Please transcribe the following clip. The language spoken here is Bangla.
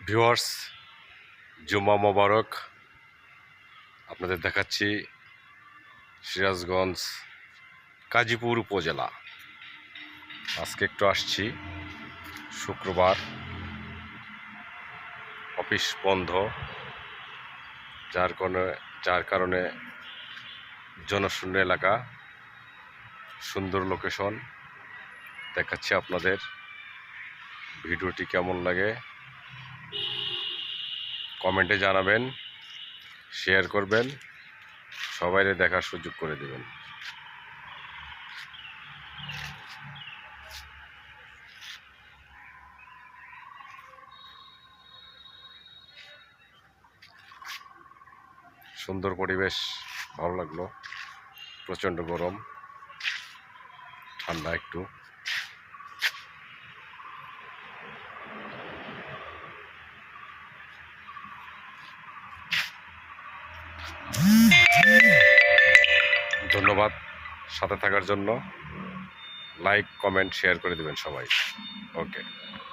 ভিউয়ার্স, জুমা মোবারক। আপনাদের দেখাচ্ছি সিরাজগঞ্জ কাজীপুর উপজেলা। আজকে একটু আসছি, শুক্রবার, অফিস বন্ধ, যার কারণে জনশূন্য এলাকা, সুন্দর লোকেশন দেখাচ্ছি আপনাদের। ভিডিওটি কেমন লাগে কমেন্টে জানাবেন, শেয়ার করবেন, সবাইরে দেখার সুযোগ করে দেবেন। সুন্দর পরিবেশ, ভালো লাগলো। প্রচণ্ড গরম, ঠান্ডা একটু। ধন্যবাদ সাথে থাকার জন্য। লাইক, কমেন্ট, শেয়ার করে দেবেন সবাই। ওকে।